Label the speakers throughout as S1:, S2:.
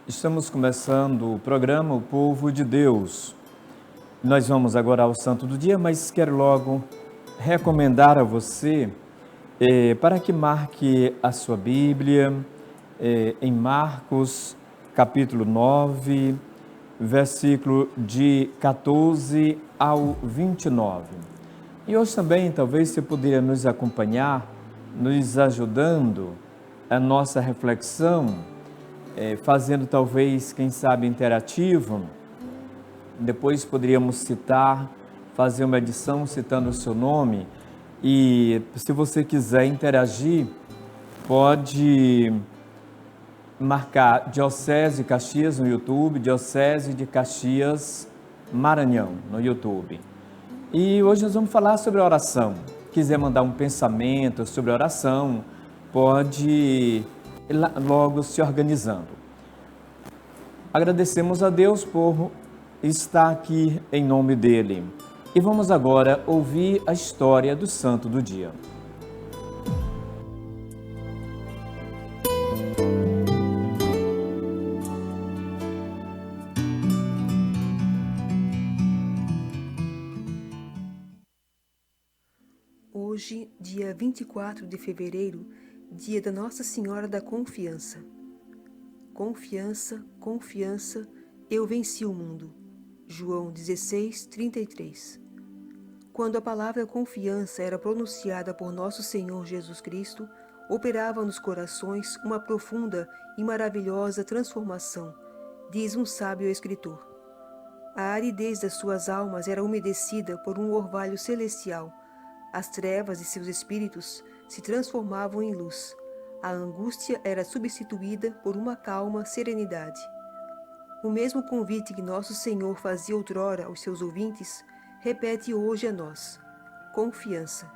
S1: Estamos começando o programa O Povo de Deus. Nós vamos agora ao Santo do Dia, mas quero logo recomendar a você para que marque a sua Bíblia em Marcos, capítulo 9, versículo de 14 ao 29. E hoje também, talvez você poderia nos acompanhar, nos ajudando a nossa reflexão, fazendo talvez, quem sabe, interativo. Depois poderíamos citar, fazer uma edição citando o seu nome. E se você quiser interagir, pode marcar Diocese de Caxias no YouTube, Diocese de Caxias Maranhão no YouTube. E hoje nós vamos falar sobre a oração. Quiser mandar um pensamento sobre a oração, pode ir logo se organizando. Agradecemos a Deus por estar aqui em nome dele. E vamos agora ouvir a história do Santo do Dia.
S2: Hoje, dia 24 de fevereiro, dia da Nossa Senhora da Confiança. Confiança, confiança, eu venci o mundo. João 16:33. Quando a palavra confiança era pronunciada por nosso Senhor Jesus Cristo, operava nos corações uma profunda e maravilhosa transformação, diz um sábio escritor. A aridez das suas almas era umedecida por um orvalho celestial. As trevas de seus espíritos se transformavam em luz. A angústia era substituída por uma calma serenidade. O mesmo convite que nosso Senhor fazia outrora aos seus ouvintes, repete hoje a nós. Confiança.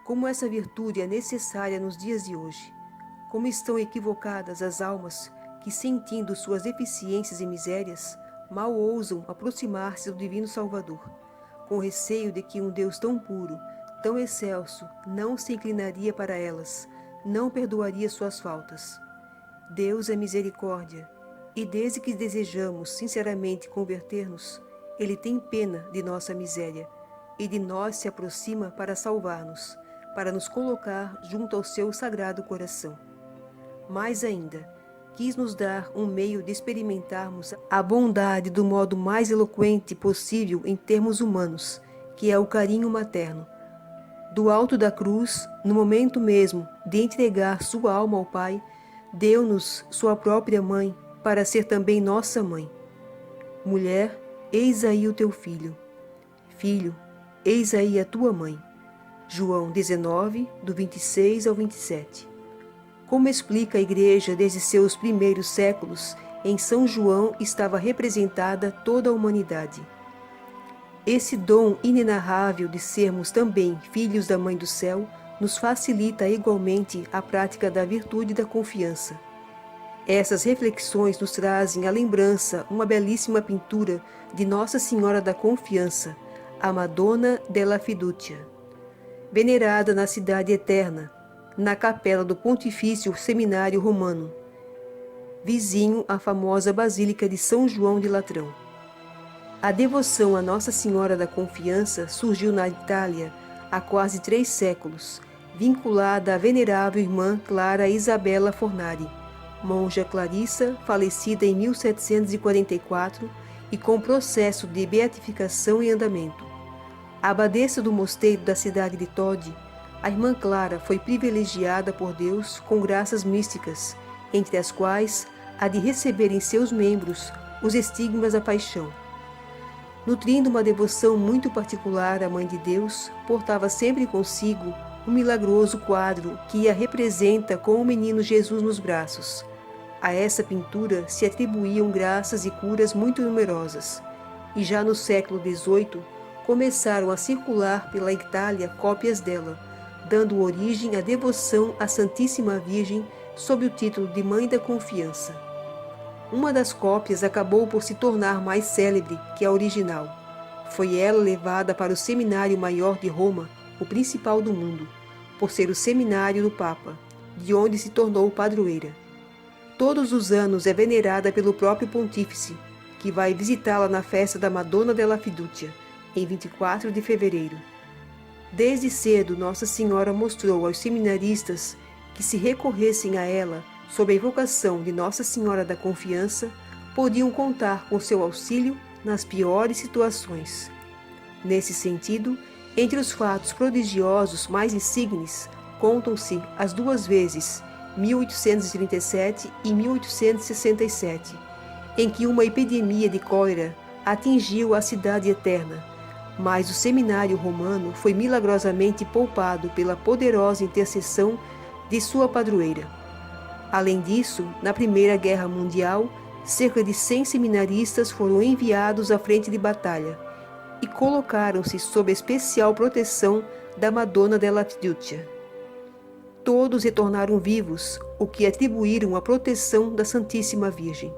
S2: Como essa virtude é necessária nos dias de hoje. Como estão equivocadas as almas que, sentindo suas deficiências e misérias, mal ousam aproximar-se do Divino Salvador, com receio de que um Deus tão puro, tão excelso, não se inclinaria para elas, não perdoaria suas faltas. Deus é misericórdia, e desde que desejamos sinceramente converter-nos, Ele tem pena de nossa miséria, e de nós se aproxima para salvar-nos, para nos colocar junto ao seu sagrado coração. Mais ainda, quis nos dar um meio de experimentarmos a bondade do modo mais eloquente possível em termos humanos, que é o carinho materno. Do alto da cruz, no momento mesmo de entregar sua alma ao Pai, deu-nos sua própria mãe, para ser também nossa mãe. Mulher, eis aí o teu filho. Filho, eis aí a tua mãe. João 19, do 26 ao 27. Como explica a Igreja desde seus primeiros séculos, em São João estava representada toda a humanidade. Esse dom inenarrável de sermos também filhos da Mãe do Céu nos facilita igualmente a prática da virtude da confiança. Essas reflexões nos trazem à lembrança uma belíssima pintura de Nossa Senhora da Confiança, a Madonna della Fiducia, venerada na Cidade Eterna, na capela do Pontifício Seminário Romano, vizinho à famosa Basílica de São João de Latrão. A devoção a Nossa Senhora da Confiança surgiu na Itália há quase 3 séculos, vinculada à venerável irmã Clara Isabella Fornari, monja clarissa falecida em 1744 e com processo de beatificação em andamento. A abadesa do mosteiro da cidade de Todi, a irmã Clara foi privilegiada por Deus com graças místicas, entre as quais a de receber em seus membros os estigmas da paixão. Nutrindo uma devoção muito particular à Mãe de Deus, portava sempre consigo um milagroso quadro que a representa com o menino Jesus nos braços. A essa pintura se atribuíam graças e curas muito numerosas, e já no século XVIII começaram a circular pela Itália cópias dela, dando origem à devoção à Santíssima Virgem sob o título de Mãe da Confiança. Uma das cópias acabou por se tornar mais célebre que a original. Foi ela levada para o Seminário Maior de Roma, o principal do mundo, por ser o seminário do Papa, de onde se tornou padroeira. Todos os anos é venerada pelo próprio pontífice, que vai visitá-la na festa da Madonna della Fiducia, em 24 de fevereiro. Desde cedo, Nossa Senhora mostrou aos seminaristas que, se recorressem a ela sob a invocação de Nossa Senhora da Confiança, podiam contar com seu auxílio nas piores situações. Nesse sentido, entre os fatos prodigiosos mais insignes, contam-se as duas vezes, 1837 e 1867, em que uma epidemia de cólera atingiu a Cidade Eterna, mas o seminário romano foi milagrosamente poupado pela poderosa intercessão de sua padroeira. Além disso, na Primeira Guerra Mundial, cerca de 100 seminaristas foram enviados à frente de batalha e colocaram-se sob especial proteção da Madonna della Fiducia. Todos retornaram vivos, o que atribuíram à proteção da Santíssima Virgem.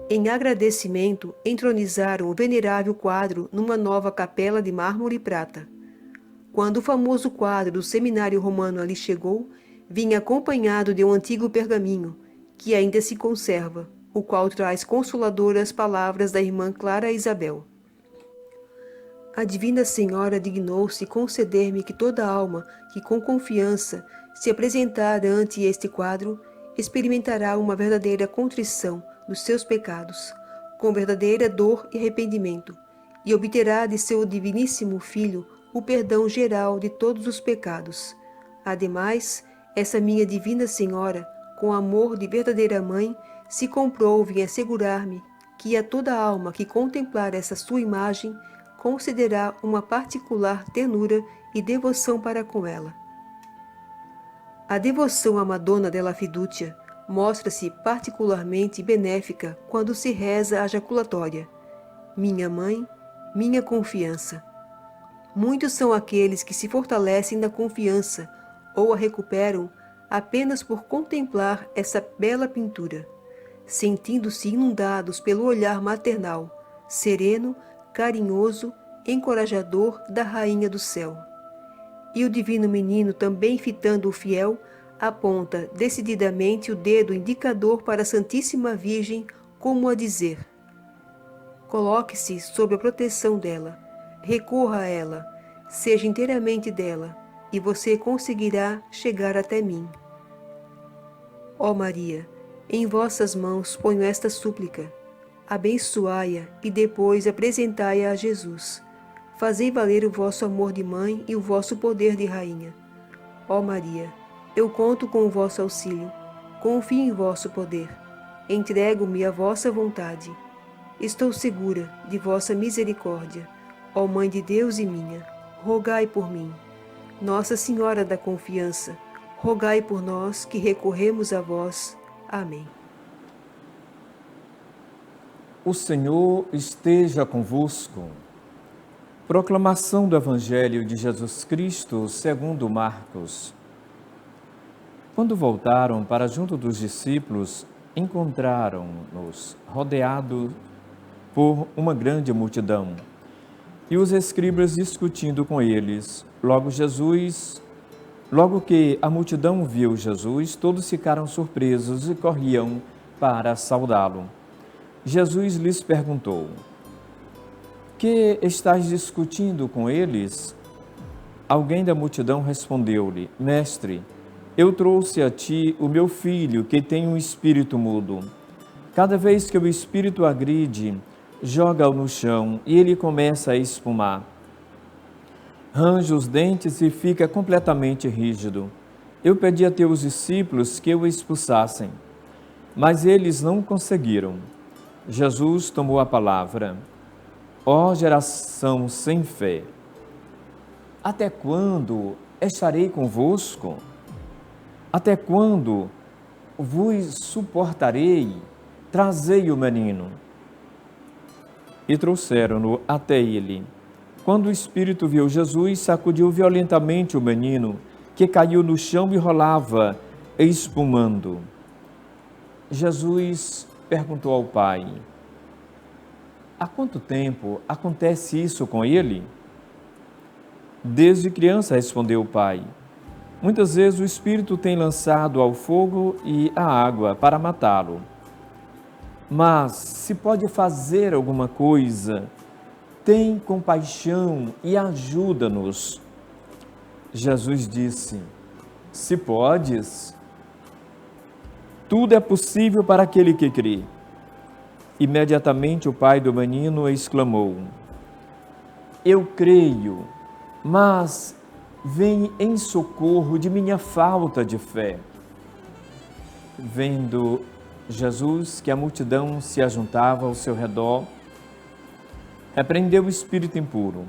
S2: Em agradecimento, entronizaram o venerável quadro numa nova capela de mármore e prata. Quando o famoso quadro do seminário romano ali chegou, vinha acompanhado de um antigo pergaminho, que ainda se conserva, o qual traz consoladoras palavras da irmã Clara Isabel. A Divina Senhora dignou-se conceder-me que toda alma que com confiança se apresentar ante este quadro experimentará uma verdadeira contrição dos seus pecados, com verdadeira dor e arrependimento, e obterá de seu diviníssimo Filho o perdão geral de todos os pecados. Ademais, essa minha Divina Senhora, com amor de verdadeira mãe, se comprouve em assegurar-me que a toda alma que contemplar essa sua imagem concederá uma particular ternura e devoção para com ela. A devoção à Madonna della Fiducia mostra-se particularmente benéfica quando se reza a jaculatória: Minha Mãe, minha confiança. Muitos são aqueles que se fortalecem na confiança ou a recuperam apenas por contemplar essa bela pintura, sentindo-se inundados pelo olhar maternal, sereno, carinhoso, encorajador da Rainha do Céu. E o divino menino, também fitando o fiel, aponta decididamente o dedo indicador para a Santíssima Virgem, como a dizer: coloque-se sob a proteção dela, recorra a ela, seja inteiramente dela, e você conseguirá chegar até mim. Ó Maria, em vossas mãos ponho esta súplica. Abençoai-a e depois apresentai-a a Jesus. Fazei valer o vosso amor de mãe e o vosso poder de rainha. Ó Maria, eu conto com o vosso auxílio, confio em vosso poder, entrego-me à vossa vontade. Estou segura de vossa misericórdia, ó Mãe de Deus e minha, rogai por mim. Nossa Senhora da Confiança, rogai por nós que recorremos a vós. Amém.
S1: O Senhor esteja convosco. Proclamação do Evangelho de Jesus Cristo segundo Marcos. Quando voltaram para junto dos discípulos, encontraram-nos rodeados por uma grande multidão e os escribas discutindo com eles. Logo que a multidão viu Jesus, todos ficaram surpresos e corriam para saudá-lo. Jesus lhes perguntou: que estás discutindo com eles? Alguém da multidão respondeu-lhe: Mestre, eu trouxe a ti o meu filho, que tem um espírito mudo. Cada vez que o espírito agride, joga-o no chão e ele começa a espumar. Range os dentes e fica completamente rígido. Eu pedi a teus discípulos que o expulsassem, mas eles não conseguiram. Jesus tomou a palavra: Ó geração sem fé, até quando estarei convosco? Até quando vos suportarei? Trazei o menino. E trouxeram-no até ele. Quando o espírito viu Jesus, sacudiu violentamente o menino, que caiu no chão e rolava, espumando. Jesus perguntou ao pai: há quanto tempo acontece isso com ele? Desde criança, respondeu o pai. Muitas vezes o Espírito tem lançado ao fogo e à água para matá-lo. Mas se pode fazer alguma coisa, tem compaixão e ajuda-nos. Jesus disse: se podes, tudo é possível para aquele que crê. Imediatamente o pai do menino exclamou: eu creio, mas vem em socorro de minha falta de fé. Vendo Jesus que a multidão se ajuntava ao seu redor, repreendeu o espírito impuro.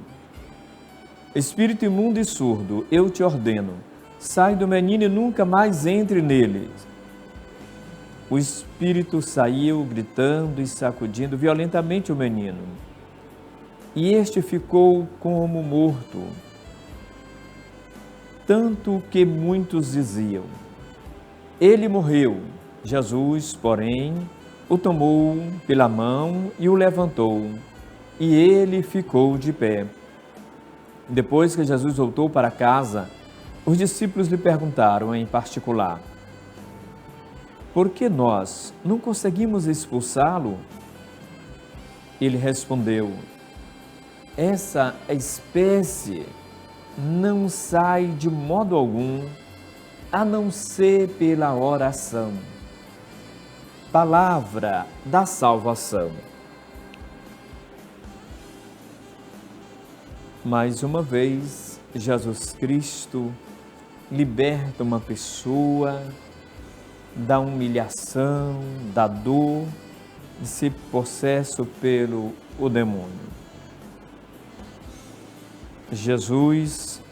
S1: Espírito imundo e surdo, eu te ordeno, sai do menino e nunca mais entre nele. O espírito saiu gritando e sacudindo violentamente o menino, e este ficou como morto. Tanto que muitos diziam: ele morreu. Jesus, porém, o tomou pela mão e o levantou, e ele ficou de pé. Depois que Jesus voltou para casa, os discípulos lhe perguntaram em particular: por que nós não conseguimos expulsá-lo? Ele respondeu: essa espécie não sai de modo algum, a não ser pela oração. Palavra da salvação. Mais uma vez, Jesus Cristo liberta uma pessoa da humilhação, da dor, de ser possesso pelo demônio. Jesus,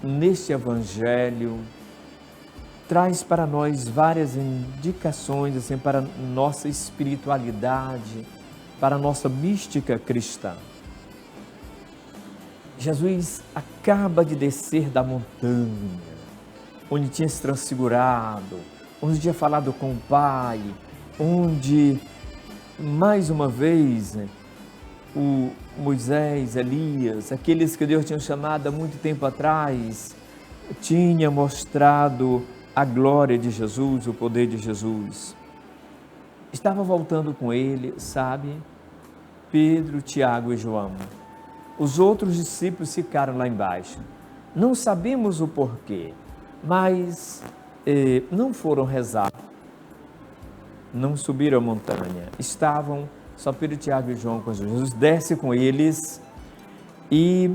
S1: neste Evangelho, traz para nós várias indicações assim, para nossa espiritualidade, para nossa mística cristã. Jesus acaba de descer da montanha, onde tinha se transfigurado, onde tinha falado com o Pai, onde, mais uma vez, o Moisés, Elias, aqueles que Deus tinha chamado há muito tempo atrás, tinha mostrado a glória de Jesus, o poder de Jesus. Estava voltando com ele, sabe, Pedro, Tiago e João. Os outros discípulos ficaram lá embaixo. Não sabemos o porquê, mas não foram rezar, não subiram a montanha. Estavam só Pedro, Tiago e João com Jesus. Jesus desce com eles e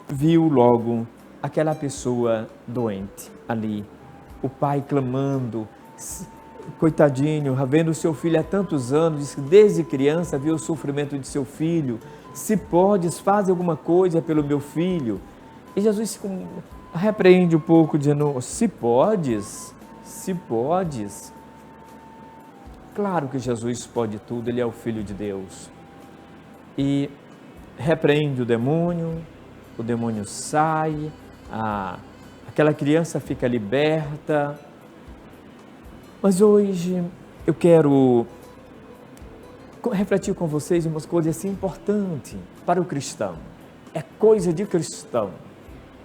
S1: viu logo aquela pessoa doente ali. O pai clamando, coitadinho, vendo o seu filho há tantos anos, diz que desde criança viu o sofrimento de seu filho. Se podes, faz alguma coisa pelo meu filho. E Jesus repreende um pouco, dizendo: se podes, se podes. Claro que Jesus pode tudo, ele é o Filho de Deus. E repreende o demônio sai, aquela criança fica liberta. Mas hoje eu quero refletir com vocês umas coisas assim importantes para o cristão. É coisa de cristão.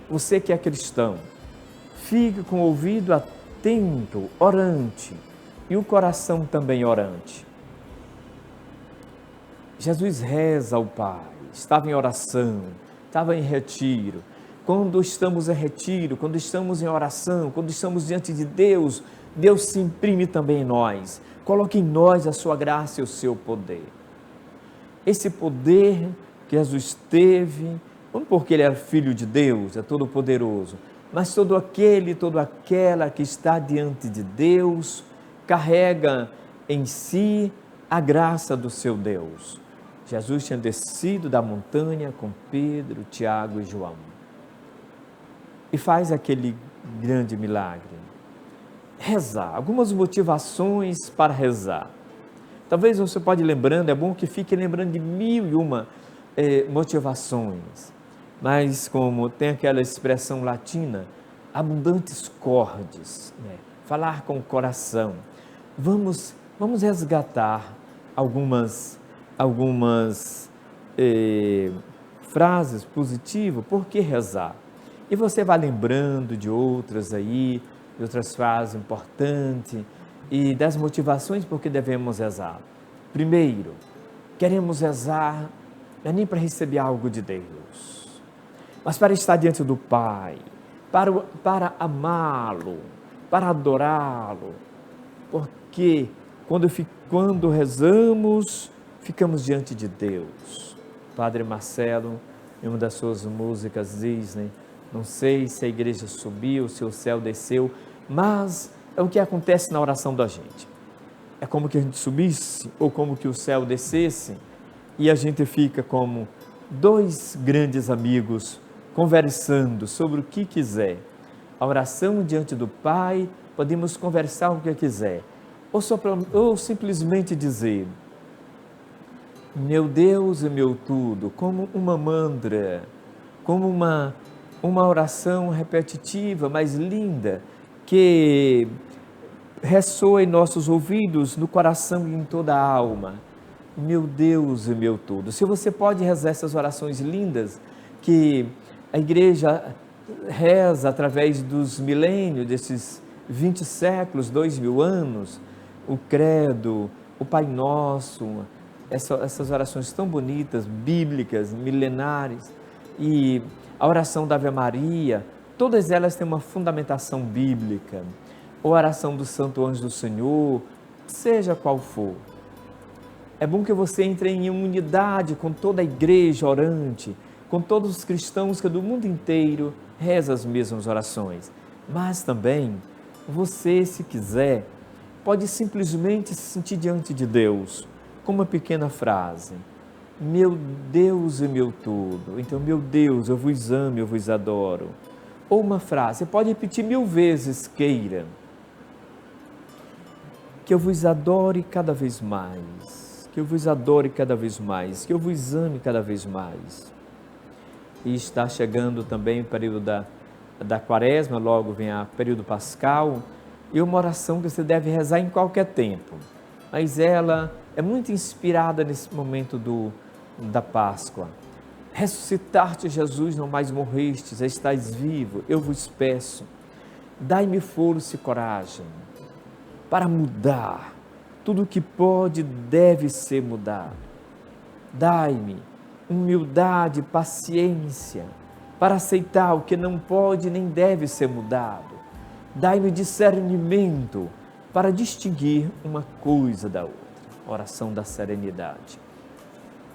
S1: Você que é cristão, fique com o ouvido atento, orante, e o coração também orante. Jesus reza ao Pai, estava em oração, estava em retiro. Quando estamos em retiro, quando estamos em oração, quando estamos diante de Deus, Deus se imprime também em nós. Coloque em nós a sua graça e o seu poder. Esse poder que Jesus teve, não porque ele era filho de Deus, é todo poderoso, mas todo aquele, toda aquela que está diante de Deus, carrega em si a graça do seu Deus. Jesus tinha descido da montanha com Pedro, Tiago e João. E faz aquele grande milagre. Rezar, algumas motivações para rezar. Talvez você pode ir lembrando, é bom que fique lembrando de 1001 motivações. Mas como tem aquela expressão latina, abundantes cordes, né? Falar com o coração. Vamos resgatar algumas frases positivas. Por que rezar? E você vai lembrando de outras aí, de outras frases importantes e das motivações por que devemos rezar. Primeiro, queremos rezar não é nem para receber algo de Deus, mas para estar diante do Pai, para amá-lo, para adorá-lo, porque quando rezamos, ficamos diante de Deus. Padre Marcelo, em uma das suas músicas, diz, né? Não sei se a igreja subiu, se o céu desceu, mas é o que acontece na oração da gente. É como que a gente subisse ou como que o céu descesse e a gente fica como dois grandes amigos conversando sobre o que quiser. A oração diante do Pai, podemos conversar o que quiser. Ou simplesmente dizer, meu Deus e meu tudo, como uma mantra, como uma oração repetitiva, mas linda, que ressoa em nossos ouvidos, no coração e em toda a alma. Meu Deus e meu tudo. Se você pode rezar essas orações lindas que a igreja reza através dos milênios, desses 20 séculos, 2000 anos, o credo, o Pai Nosso, essas orações tão bonitas, bíblicas, milenares, e a oração da Ave Maria, todas elas têm uma fundamentação bíblica. A oração do Santo Anjo do Senhor, seja qual for. É bom que você entre em unidade com toda a igreja orante, com todos os cristãos que do mundo inteiro rezam as mesmas orações. Mas também, você, se quiser, pode simplesmente se sentir diante de Deus, com uma pequena frase. Meu Deus e meu tudo. Então, meu Deus, eu vos amo, eu vos adoro. Ou uma frase, você pode repetir 1000 vezes, queira. Que eu vos adore cada vez mais. Que eu vos adore cada vez mais. Que eu vos ame cada vez mais. E está chegando também o período da quaresma, logo vem o período pascal, e uma oração que você deve rezar em qualquer tempo. Mas ela é muito inspirada nesse momento da Páscoa. Ressuscitar-te, Jesus, não mais morrestes, estais vivo, eu vos peço. Dai-me força e coragem para mudar tudo o que pode e deve ser mudado. Dai-me humildade, paciência para aceitar o que não pode nem deve ser mudado. Dai-me discernimento para distinguir uma coisa da outra. Oração da serenidade.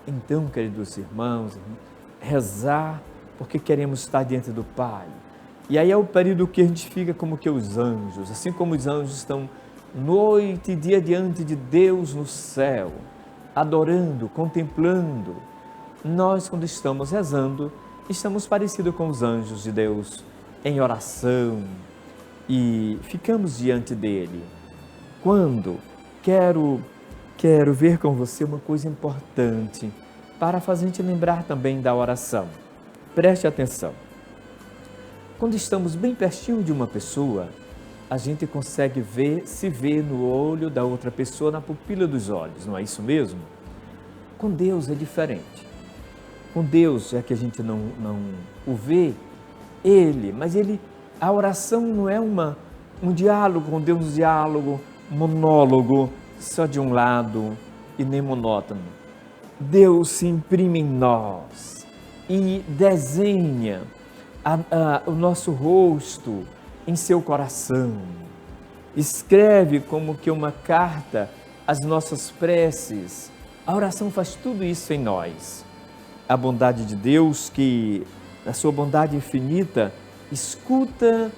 S1: Então, queridos irmãos, rezar porque queremos estar diante do Pai. E aí é o período que a gente fica como que os anjos, assim como os anjos estão noite e dia diante de Deus no céu, adorando, contemplando. Nós, quando estamos rezando, estamos parecidos com os anjos de Deus, em oração, e ficamos diante dele. Quando quero ver com você uma coisa importante, para fazer a gente lembrar também da oração. Preste atenção. Quando estamos bem pertinho de uma pessoa, a gente consegue se ver no olho da outra pessoa, na pupila dos olhos, não é isso mesmo? Com Deus é diferente. Com Deus, já que a gente não o vê, a oração não é um diálogo com Deus, um diálogo monólogo, só de um lado e nem monótono. Deus se imprime em nós e desenha o nosso rosto em seu coração. Escreve como que uma carta as nossas preces. A oração faz tudo isso em nós. A bondade de Deus, que na sua bondade infinita, escuta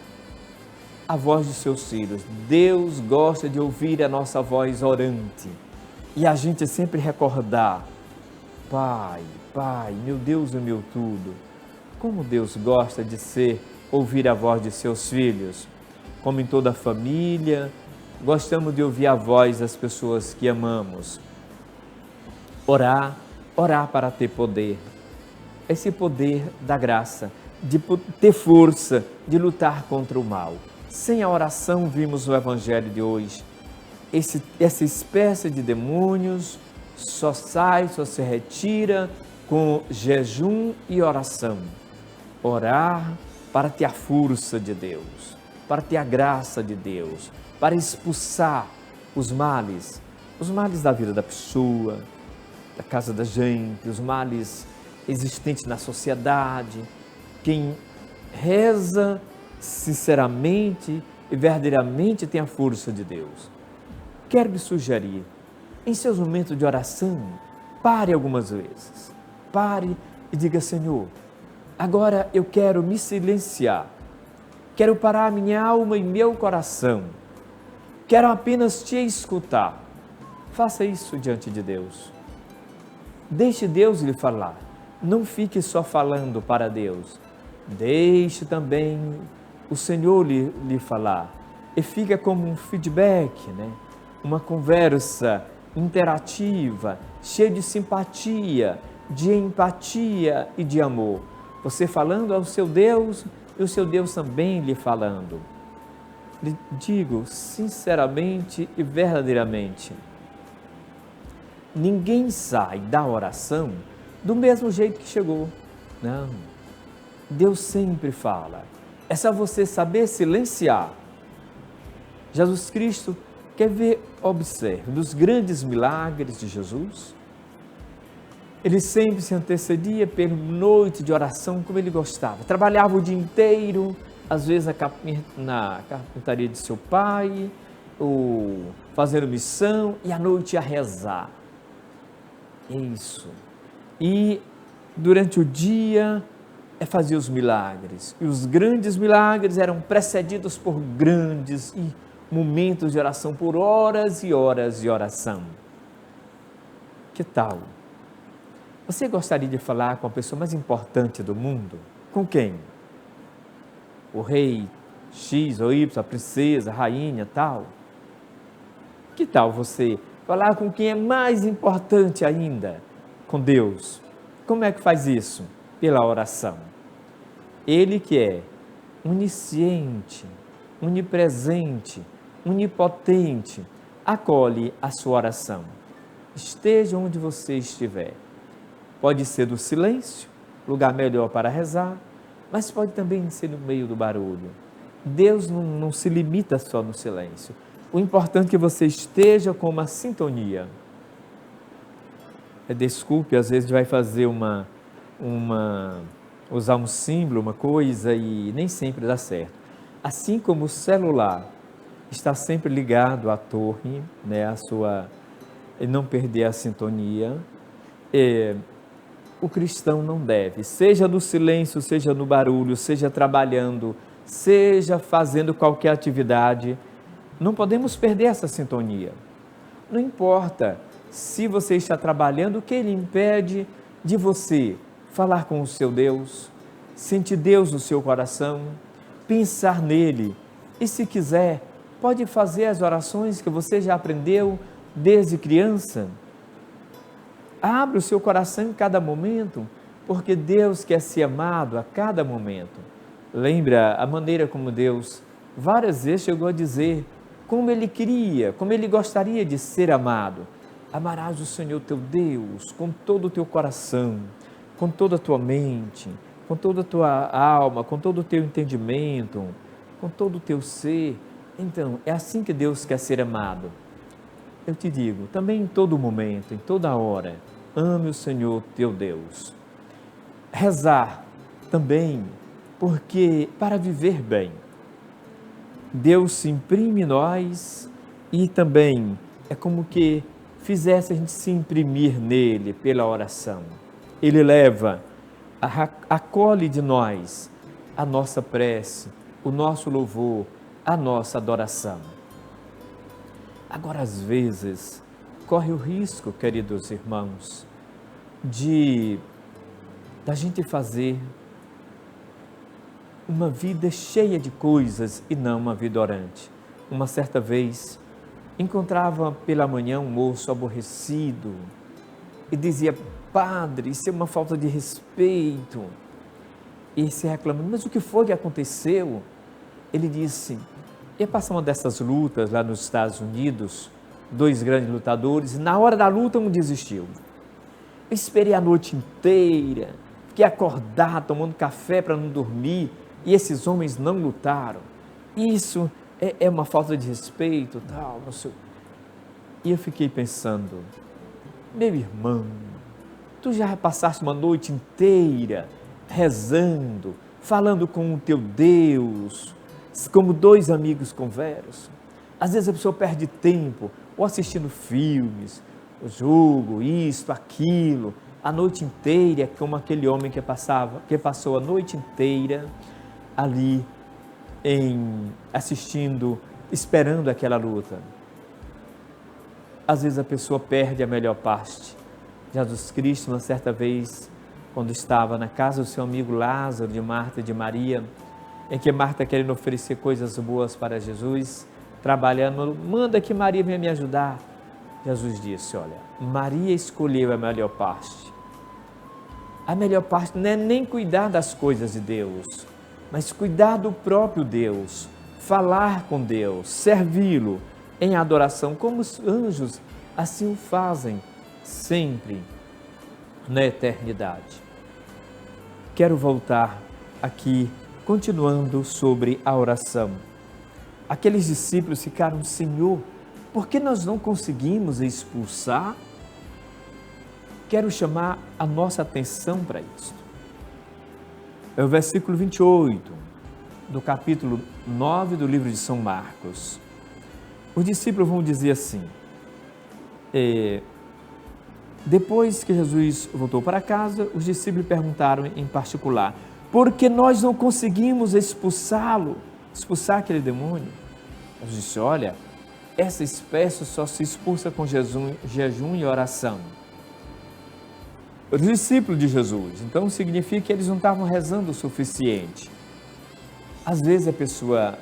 S1: a voz de seus filhos. Deus gosta de ouvir a nossa voz orante. E a gente sempre recordar, Pai, Pai, meu Deus e meu tudo. Como Deus gosta de ouvir a voz de seus filhos. Como em toda a família, gostamos de ouvir a voz das pessoas que amamos. Orar para ter poder. Esse poder da graça, de ter força, de lutar contra o mal. Sem a oração, vimos no Evangelho de hoje, essa espécie de demônios só se retira com jejum e oração. Orar para ter a força de Deus, para ter a graça de Deus, para expulsar os males da vida da pessoa, da casa da gente, os males existentes na sociedade. Quem reza sinceramente e verdadeiramente tem a força de Deus. Quero lhe sugerir, em seus momentos de oração, pare algumas vezes. Pare e diga: Senhor, agora eu quero me silenciar. Quero parar minha alma e meu coração. Quero apenas te escutar. Faça isso diante de Deus. Deixe Deus lhe falar. Não fique só falando para Deus. Deixe também o Senhor lhe falar. E fica como um feedback, né? Uma conversa interativa, cheia de simpatia, de empatia e de amor. Você falando ao seu Deus e o seu Deus também lhe falando. Lhe digo sinceramente e verdadeiramente, ninguém sai da oração do mesmo jeito que chegou. Não. Deus sempre fala. É só você saber silenciar. Jesus Cristo, quer ver? Observe, nos grandes milagres de Jesus, ele sempre se antecedia pela noite de oração, como ele gostava. Trabalhava o dia inteiro, às vezes na carpintaria de seu pai, ou fazendo missão, e à noite ia rezar. É isso. E durante o dia fazia os milagres. E os grandes milagres eram precedidos por grandes momentos de oração, por horas e horas de oração. Que tal? Você gostaria de falar com a pessoa mais importante do mundo? Com quem? O rei X ou Y, a princesa, a rainha, tal? Que tal você falar com quem é mais importante ainda? Com Deus. Como é que faz isso? Pela oração. Ele que é onisciente, onipresente, onipotente, acolhe a sua oração. Esteja onde você estiver. Pode ser do silêncio, lugar melhor para rezar, mas pode também ser no meio do barulho. Deus não se limita só no silêncio. O importante é que você esteja com uma sintonia. Desculpe, às vezes vai fazer usar um símbolo, uma coisa, e nem sempre dá certo. Assim como o celular está sempre ligado à torre, né, e não perder a sintonia, o cristão não deve, seja no silêncio, seja no barulho, seja trabalhando, seja fazendo qualquer atividade, não podemos perder essa sintonia. Não importa se você está trabalhando, o que lhe impede de você falar com o seu Deus, sentir Deus no seu coração, pensar nele, e se quiser, pode fazer as orações que você já aprendeu desde criança. Abre o seu coração em cada momento, porque Deus quer ser amado a cada momento. Lembra a maneira como Deus várias vezes chegou a dizer como Ele queria, como Ele gostaria de ser amado. Amarás o Senhor teu Deus com todo o teu coração, com toda a tua mente, com toda a tua alma, com todo o teu entendimento, com todo o teu ser. Então, é assim que Deus quer ser amado. Eu te digo, também em todo momento, em toda hora, ame o Senhor teu Deus. Rezar também, porque para viver bem, Deus se imprime em nós e também é como que fizesse a gente se imprimir nele pela oração. Ele leva, acolhe de nós a nossa prece, o nosso louvor, a nossa adoração. Agora, às vezes, corre o risco, queridos irmãos, da gente fazer uma vida cheia de coisas e não uma vida orante. Uma certa vez, encontrava pela manhã um moço aborrecido e dizia: padre, isso é uma falta de respeito. E se reclamando: mas o que foi que aconteceu? Ele disse: ia passar uma dessas lutas lá nos Estados Unidos, 2 grandes lutadores, e na hora da luta um desistiu. Eu esperei a noite inteira, fiquei acordado, tomando café para não dormir, e esses homens não lutaram. Isso é uma falta de respeito, tal, não sei. E eu fiquei pensando, meu irmão, tu já passaste uma noite inteira rezando, falando com o teu Deus, como dois amigos conversam. Às vezes a pessoa perde tempo, ou assistindo filmes, o jogo, isto, aquilo, a noite inteira, como aquele homem que passou a noite inteira ali assistindo, esperando aquela luta. Às vezes a pessoa perde a melhor parte. Jesus Cristo, uma certa vez, quando estava na casa do seu amigo Lázaro, de Marta e de Maria, em que Marta, querendo oferecer coisas boas para Jesus, trabalhando, manda que Maria venha me ajudar. Jesus disse, olha, Maria escolheu a melhor parte. A melhor parte não é nem cuidar das coisas de Deus, mas cuidar do próprio Deus, falar com Deus, servi-lo em adoração, como os anjos assim o fazem sempre na eternidade. Quero voltar aqui, continuando sobre a oração. Aqueles discípulos ficaram, Senhor, por que nós não conseguimos expulsar? Quero chamar a nossa atenção para isso. É o versículo 28 do capítulo 9 do livro de São Marcos. Os discípulos vão dizer assim, depois que Jesus voltou para casa, os discípulos perguntaram em particular, por que nós não conseguimos expulsar aquele demônio? Jesus disse, olha, essa espécie só se expulsa com jejum e oração. Os discípulos de Jesus, então significa que eles não estavam rezando o suficiente. Às vezes a pessoa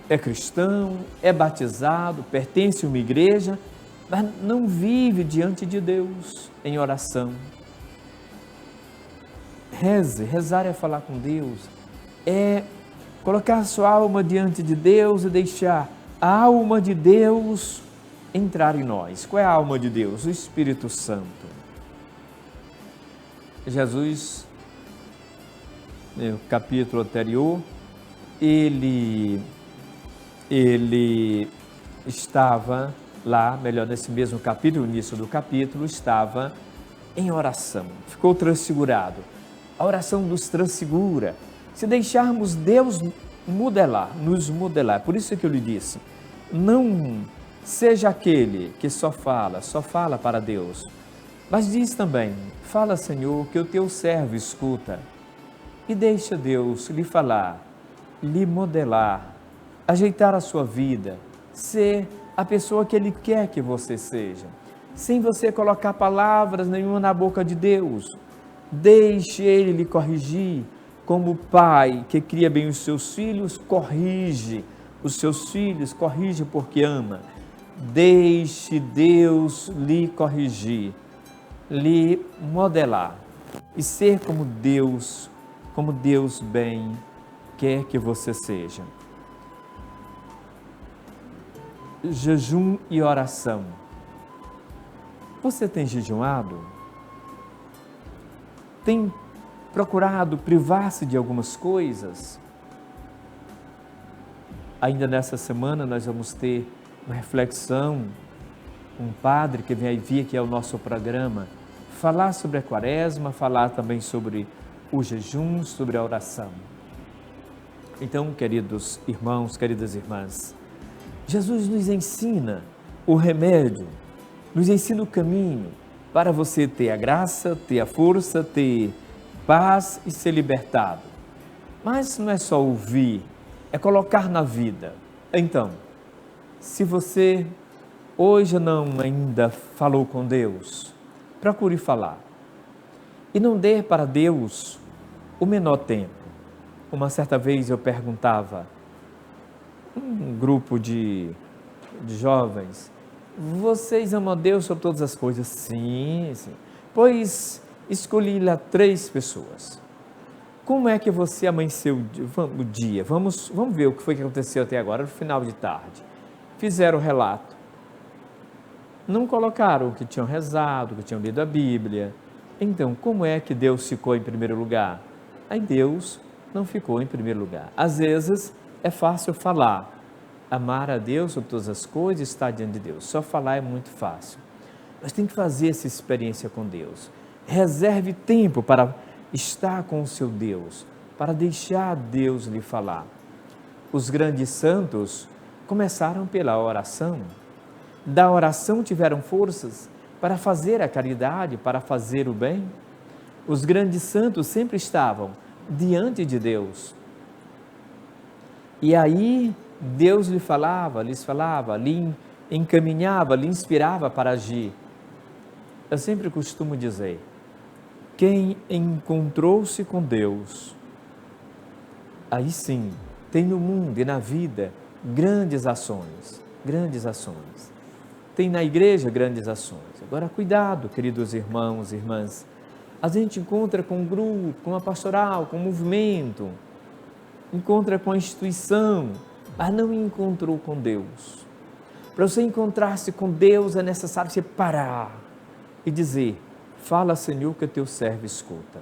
S1: é cristão, é batizado, pertence a uma igreja, mas não vive diante de Deus em oração. Rezar é falar com Deus, é colocar a sua alma diante de Deus e deixar a alma de Deus entrar em nós. Qual é a alma de Deus? O Espírito Santo. Jesus, no capítulo anterior, ele estava lá, melhor, nesse mesmo capítulo, no início do capítulo, estava em oração, ficou transfigurado. A oração nos transfigura. Se deixarmos Deus nos modelar, por isso que eu lhe disse, não seja aquele que só fala para Deus, mas diz também, fala Senhor, que o teu servo escuta, e deixa Deus lhe falar, lhe modelar, ajeitar a sua vida, ser a pessoa que Ele quer que você seja, sem você colocar palavras nenhuma na boca de Deus. Deixe Ele lhe corrigir, como o pai que cria bem os seus filhos, corrige os seus filhos, corrige porque ama. Deixe Deus lhe corrigir, lhe modelar e ser como Deus bem quer que você seja. Jejum e oração. Você tem jejuado? Tem procurado privar-se de algumas coisas? Ainda nessa semana nós vamos ter uma reflexão, um padre que vem vir aqui ao nosso programa, falar sobre a quaresma, falar também sobre o jejum, sobre a oração. Então, queridos irmãos, queridas irmãs, Jesus nos ensina o remédio, nos ensina o caminho para você ter a graça, ter a força, ter paz e ser libertado. Mas não é só ouvir, é colocar na vida. Então, se você hoje não ainda falou com Deus, procure falar. E não dê para Deus o menor tempo. Uma certa vez eu perguntava, um grupo de jovens, vocês amam a Deus sobre todas as coisas? Sim, sim. Pois escolhi lá 3 pessoas. Como é que você amanheceu o dia? Vamos ver o que foi que aconteceu até agora, no final de tarde. Fizeram o relato. Não colocaram que tinham rezado, que tinham lido a Bíblia. Então, como é que Deus ficou em primeiro lugar? Aí Deus não ficou em primeiro lugar. Às vezes é fácil falar, amar a Deus sobre todas as coisas, estar diante de Deus. Só falar é muito fácil. Mas tem que fazer essa experiência com Deus. Reserve tempo para estar com o seu Deus, para deixar Deus lhe falar. Os grandes santos começaram pela oração. Da oração tiveram forças para fazer a caridade, para fazer o bem. Os grandes santos sempre estavam diante de Deus. E aí Deus lhes falava, lhe encaminhava, lhe inspirava para agir. Eu sempre costumo dizer, quem encontrou-se com Deus, aí sim, tem no mundo e na vida grandes ações, grandes ações. Tem na igreja grandes ações. Agora, cuidado, queridos irmãos e irmãs. A gente encontra com um grupo, com uma pastoral, com um movimento, encontra com a instituição, mas não encontrou com Deus. Para você encontrar-se com Deus é necessário você parar e dizer, fala, Senhor, que o teu servo escuta.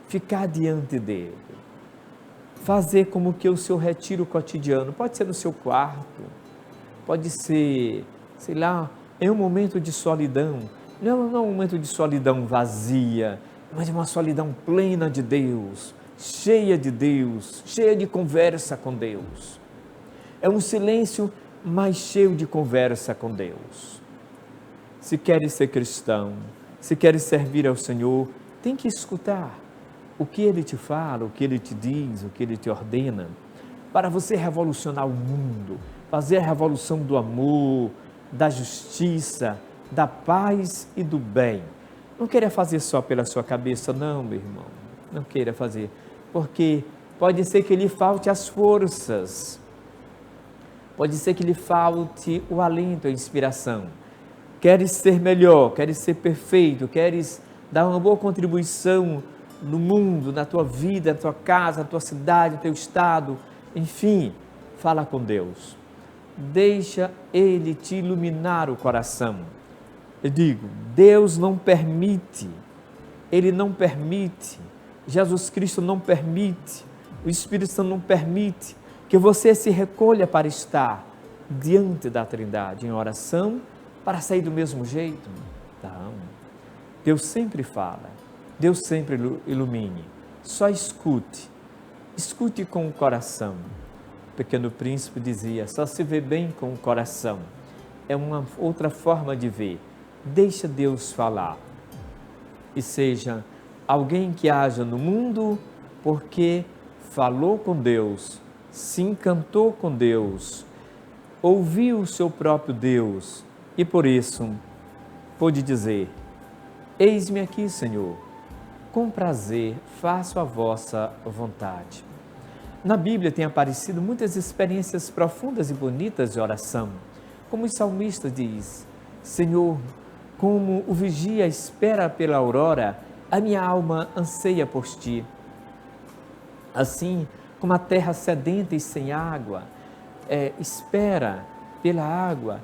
S1: Ficar diante dele. Fazer como que o seu retiro cotidiano, pode ser no seu quarto, pode ser, sei lá, é um momento de solidão, não é um momento de solidão vazia, mas é uma solidão plena de Deus, cheia de conversa com Deus. É um silêncio, mas cheio de conversa com Deus. Se queres ser cristão, se queres servir ao Senhor, tem que escutar o que Ele te fala, o que Ele te diz, o que Ele te ordena, para você revolucionar o mundo, fazer a revolução do amor, da justiça, da paz e do bem. Não queira fazer só pela sua cabeça, não, meu irmão. Não queira fazer, porque pode ser que lhe falte as forças, pode ser que lhe falte o alento, a inspiração. Queres ser melhor, queres ser perfeito, queres dar uma boa contribuição no mundo, na tua vida, na tua casa, na tua cidade, no teu estado, enfim, fala com Deus. Deixa Ele te iluminar o coração. Eu digo, Deus não permite, Ele não permite, Jesus Cristo não permite, o Espírito Santo não permite que você se recolha para estar diante da Trindade em oração para sair do mesmo jeito. Não. Deus sempre fala, Deus sempre ilumine. Só escute, escute com o coração. O Pequeno Príncipe dizia, só se vê bem com o coração. É uma outra forma de ver. Deixa Deus falar. E seja alguém que haja no mundo porque falou com Deus, se encantou com Deus, ouviu o seu próprio Deus e por isso pôde dizer, eis-me aqui, Senhor, com prazer faço a vossa vontade. Na Bíblia tem aparecido muitas experiências profundas e bonitas de oração, como o salmista diz, Senhor, como o vigia espera pela aurora, a minha alma anseia por ti. Assim como a terra sedenta e sem água, espera pela água,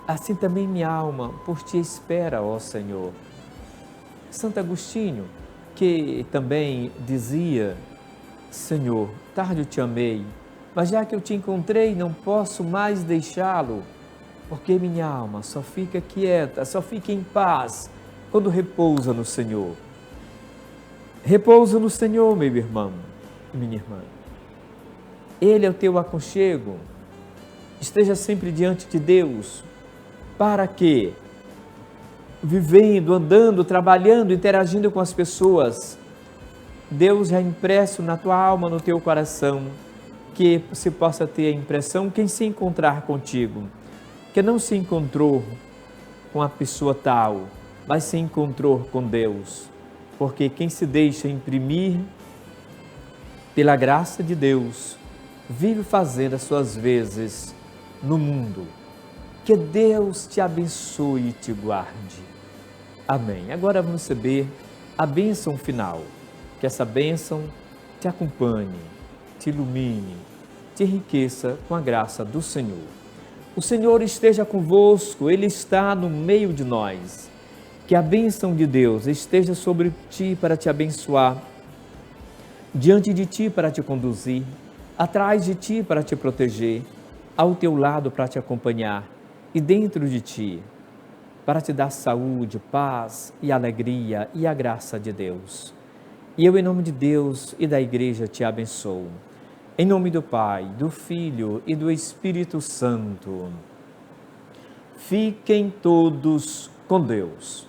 S1: assim também minha alma por ti espera, ó Senhor. Santo Agostinho, que também dizia, Senhor, tarde eu te amei, mas já que eu te encontrei, não posso mais deixá-lo, porque minha alma só fica quieta, só fica em paz quando repousa no Senhor. Repousa no Senhor, meu irmão e minha irmã. Ele é o teu aconchego. Esteja sempre diante de Deus, para que, vivendo, andando, trabalhando, interagindo com as pessoas, Deus já impresso na tua alma, no teu coração, que você possa ter a impressão, quem se encontrar contigo, que não se encontrou com a pessoa tal, mas se encontrou com Deus, porque quem se deixa imprimir pela graça de Deus, vive fazendo as suas vezes no mundo. Que Deus te abençoe e te guarde. Amém. Agora vamos receber a bênção final. Que essa bênção te acompanhe, te ilumine, te enriqueça com a graça do Senhor. O Senhor esteja convosco, Ele está no meio de nós. Que a bênção de Deus esteja sobre ti para te abençoar, diante de ti para te conduzir, atrás de ti para te proteger, ao teu lado para te acompanhar e dentro de ti para te dar saúde, paz e alegria e a graça de Deus. E eu, em nome de Deus e da Igreja, te abençoo. Em nome do Pai, do Filho e do Espírito Santo. Fiquem todos com Deus.